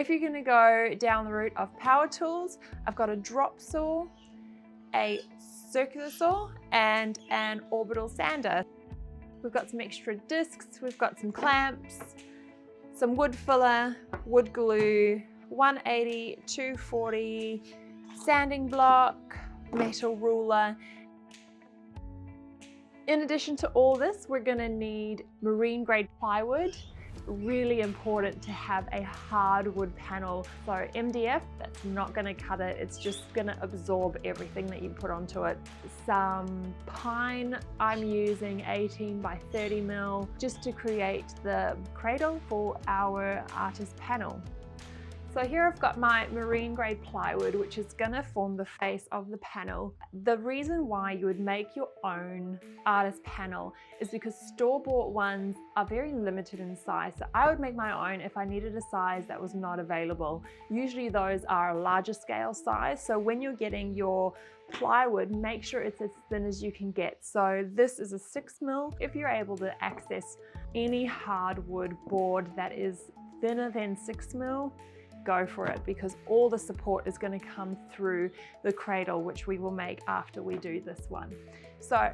If you're going to go down the route of power tools, I've got a drop saw, a circular saw, and an orbital sander. We've got some extra discs, we've got some clamps, some wood filler, wood glue, 180, 240, sanding block, metal ruler. In addition to all this, we're going to need marine grade plywood. Really important to have a hardwood panel. So MDF, that's not going to cut it, it's just going to absorb everything that you put onto it. Some pine, I'm using 18 by 30 mil just to create the cradle for our artist panel. So here I've got my marine grade plywood, which is going to form the face of the panel. The reason why you would make your own artist panel is because store-bought ones are very limited in size. So I would make my own if I needed a size that was not available. Usually those are a larger scale size. So when you're getting your plywood, make sure it's as thin as you can get. So this is a 6 mil. If you're able to access any hardwood board that is thinner than 6 mil, go for it, because all the support is going to come through the cradle, which we will make after we do this one. So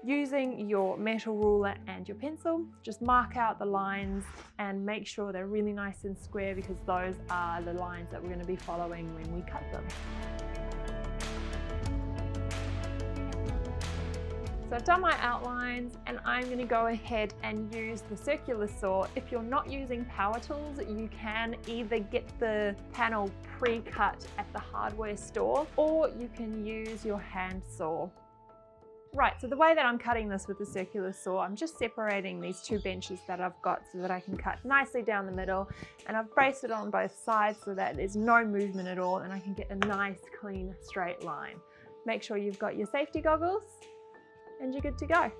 using your metal ruler and your pencil, just mark out the lines and make sure they're really nice and square, because those are the lines that we're going to be following when we cut them. So I've done my outlines, and I'm going to go ahead and use the circular saw. If you're not using power tools, you can either get the panel pre-cut at the hardware store, or you can use your hand saw. Right, so the way that I'm cutting this with the circular saw, I'm just separating these two benches that I've got so that I can cut nicely down the middle, and I've braced it on both sides so that there's no movement at all and I can get a nice, clean, straight line. Make sure you've got your safety goggles, and you're good to go.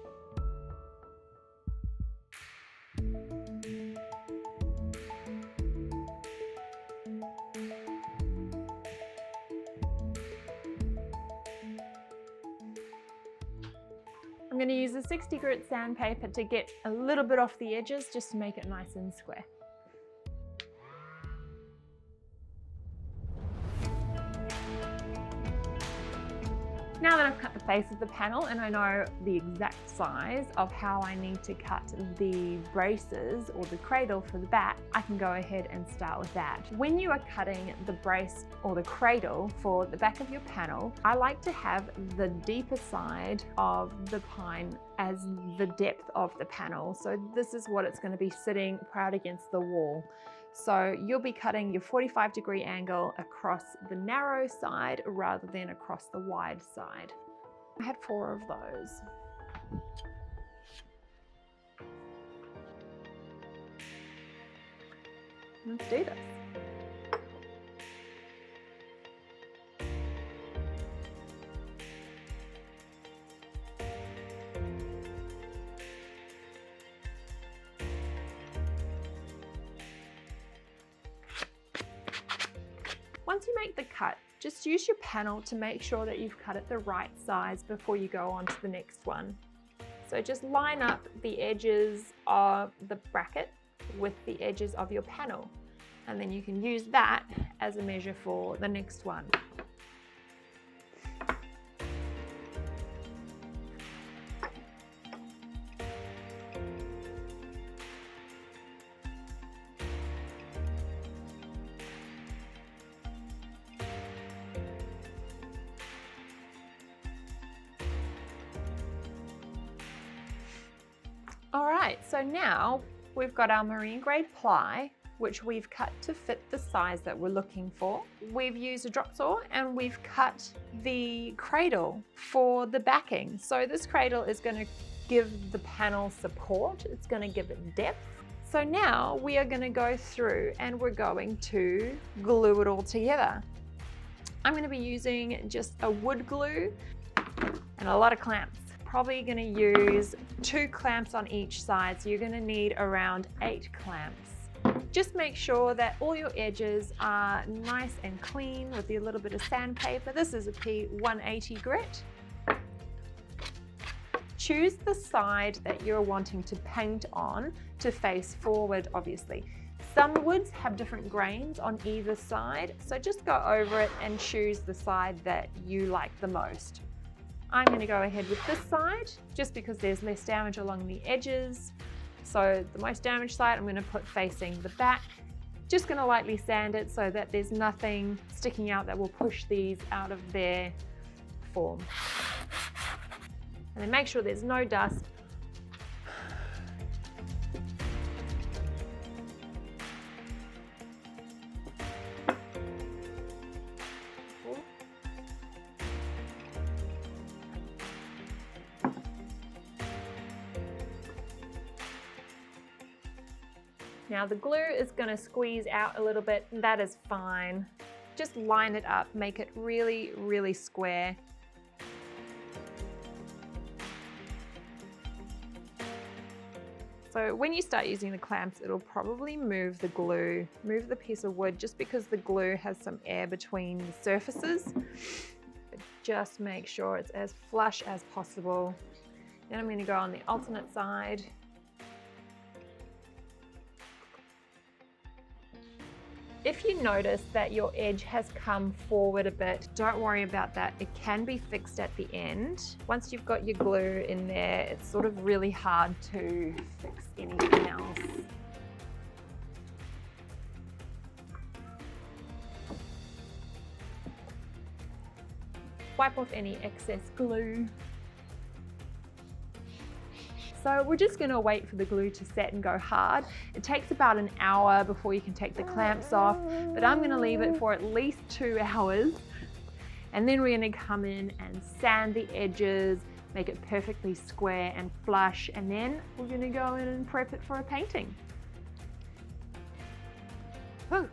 I'm going to use a 60 grit sandpaper to get a little bit off the edges, just to make it nice and square. Now that I've cut the face of the panel and I know the exact size of how I need to cut the braces or the cradle for the back, I can go ahead and start with that. When you are cutting the brace or the cradle for the back of your panel, I like to have the deeper side of the pine as the depth of the panel. So this is what it's going to be sitting proud against the wall. So you'll be cutting your 45-degree angle across the narrow side rather than across the wide side. I had 4 of those. Let's do this. Once you make the cut, just use your panel to make sure that you've cut it the right size before you go on to the next one. So just line up the edges of the bracket with the edges of your panel, and then you can use that as a measure for the next one. All right, so now we've got our marine grade ply, which we've cut to fit the size that we're looking for. We've used a drop saw and we've cut the cradle for the backing. So this cradle is going to give the panel support, it's going to give it depth. So now we are going to go through and we're going to glue it all together. I'm going to be using just a wood glue and a lot of clamps. Probably going to use 2 clamps on each side, so you're going to need around 8 clamps. Just make sure that all your edges are nice and clean with a little bit of sandpaper. This is a P180 grit. Choose the side that you're wanting to paint on to face forward, obviously. Some woods have different grains on either side, so just go over it and choose the side that you like the most. I'm going to go ahead with this side just because there's less damage along the edges. So the most damaged side I'm going to put facing the back. Just going to lightly sand it so that there's nothing sticking out that will push these out of their form. And then make sure there's no dust. Now the glue is going to squeeze out a little bit, and that is fine. Just line it up, make it really, really square. So when you start using the clamps, it'll probably move the glue, move the piece of wood, just because the glue has some air between the surfaces. But just make sure it's as flush as possible. Then I'm going to go on the alternate side. If you notice that your edge has come forward a bit, don't worry about that. It can be fixed at the end. Once you've got your glue in there, it's sort of really hard to fix anything else. Wipe off any excess glue. So we're just going to wait for the glue to set and go hard. It takes about an hour before you can take the clamps off, but I'm going to leave it for at least 2 hours. And then we're going to come in and sand the edges, make it perfectly square and flush, and then we're going to go in and prep it for a painting. Oh.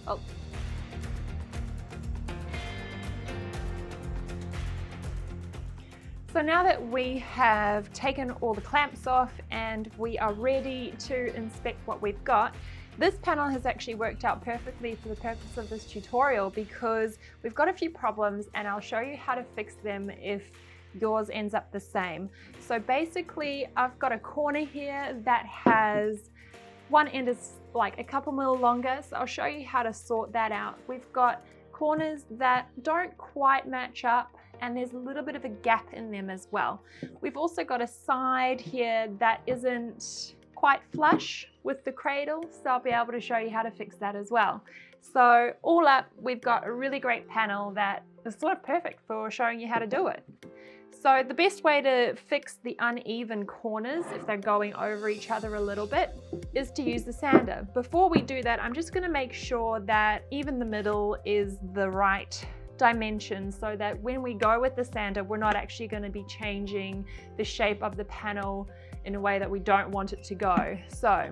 Oh. So now that we have taken all the clamps off and we are ready to inspect what we've got, this panel has actually worked out perfectly for the purpose of this tutorial because we've got a few problems and I'll show you how to fix them if yours ends up the same. So basically I've got a corner here that has one end is like a couple mil longer, so I'll show you how to sort that out. We've got corners that don't quite match up and there's a little bit of a gap in them as well. We've also got a side here that isn't quite flush with the cradle, so I'll be able to show you how to fix that as well. So all up, we've got a really great panel that is sort of perfect for showing you how to do it. So the best way to fix the uneven corners, if they're going over each other a little bit, is to use the sander. Before we do that, I'm just going to make sure that even the middle is the right dimension so that when we go with the sander, we're not actually going to be changing the shape of the panel in a way that we don't want it to go. So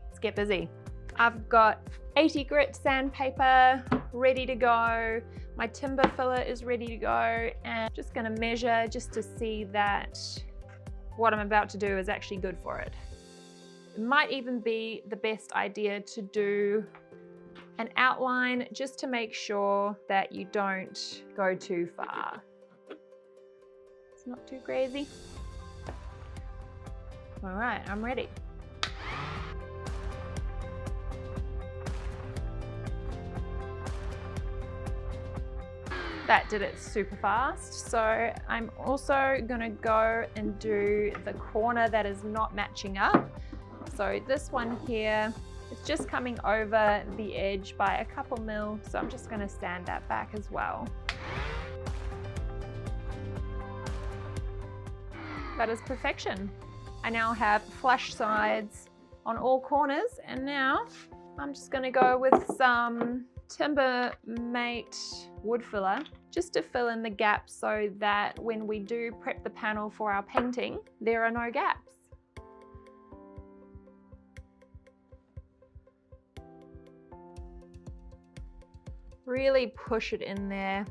let's get busy. I've got 80 grit sandpaper ready to go. My timber filler is ready to go, and I'm just going to measure just to see that what I'm about to do is actually good for it. It might even be the best idea to do an outline just to make sure that you don't go too far. It's not too crazy. All right, I'm ready. That did it super fast. So I'm also gonna go and do the corner that is not matching up. So this one here, it's just coming over the edge by a couple mil, so I'm just going to sand that back as well. That is perfection. I now have flush sides on all corners, and now I'm just going to go with some Timber Mate wood filler just to fill in the gaps so that when we do prep the panel for our painting, there are no gaps. Really push it in there.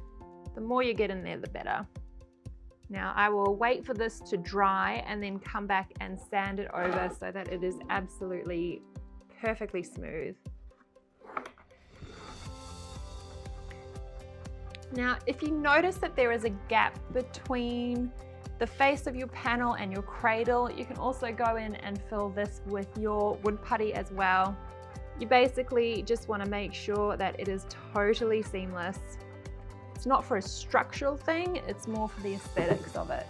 The more you get in there, the better. Now I will wait for this to dry and then come back and sand it over so that it is absolutely perfectly smooth. Now, if you notice that there is a gap between the face of your panel and your cradle. You can also go in and fill this with your wood putty as well. You basically just want to make sure that it is totally seamless. It's not for a structural thing, it's more for the aesthetics of it.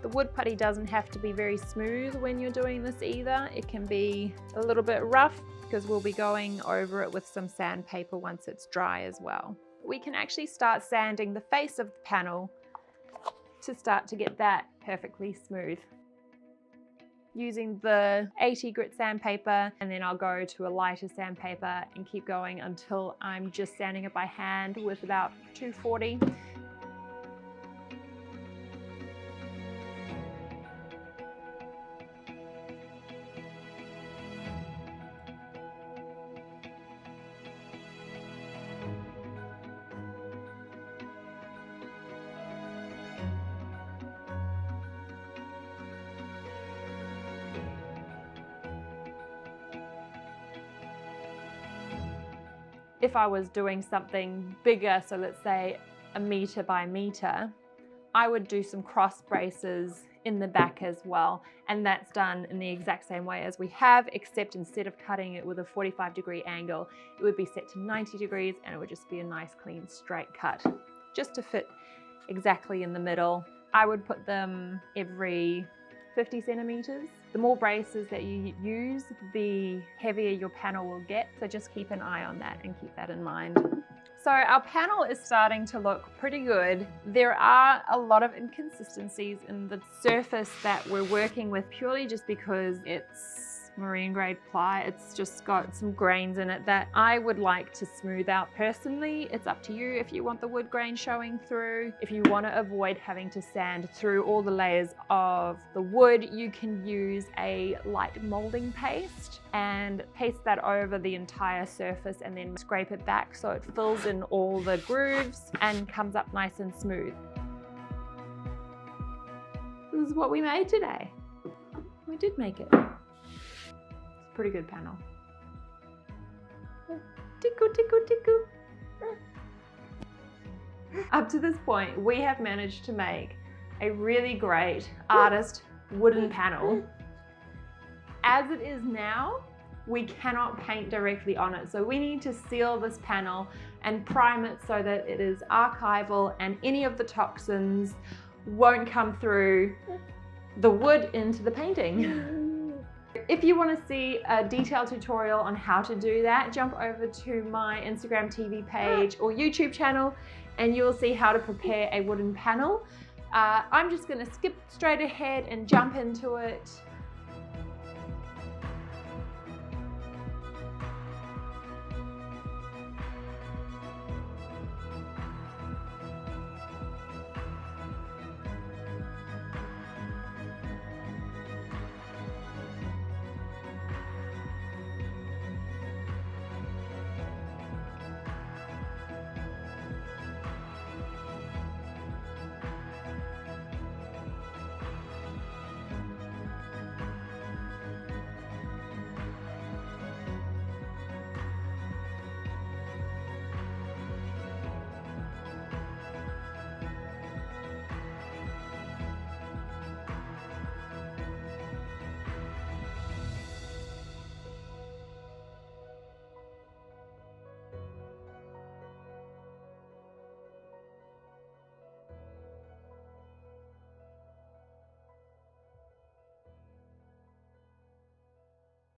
The wood putty doesn't have to be very smooth when you're doing this either. It can be a little bit rough because we'll be going over it with some sandpaper once it's dry as well. We can actually start sanding the face of the panel to start to get that perfectly smooth. Using the 80 grit sandpaper, and then I'll go to a lighter sandpaper and keep going until I'm just sanding it by hand with about 240. If I was doing something bigger, so let's say a metre by metre, I would do some cross braces in the back as well. And that's done in the exact same way as we have, except instead of cutting it with a 45-degree angle, it would be set to 90 degrees and it would just be a nice, clean, straight cut, just to fit exactly in the middle. I would put them every 50 centimeters. The more braces that you use, the heavier your panel will get. So just keep an eye on that and keep that in mind. So our panel is starting to look pretty good. There are a lot of inconsistencies in the surface that we're working with purely just because it's marine grade ply. It's just got some grains in it that I would like to smooth out personally. It's up to you if you want the wood grain showing through. If you want to avoid having to sand through all the layers of the wood, you can use a light molding paste and paste that over the entire surface and then scrape it back so it fills in all the grooves and comes up nice and smooth. This is what we made today. We did make it. Pretty good panel. Tickle, tickle, tickle. Up to this point, we have managed to make a really great artist wooden panel. As it is now, we cannot paint directly on it. So we need to seal this panel and prime it so that it is archival and any of the toxins won't come through the wood into the painting. If you want to see a detailed tutorial on how to do that, jump over to my Instagram TV page or YouTube channel and you'll see how to prepare a wooden panel. I'm just going to skip straight ahead and jump into it.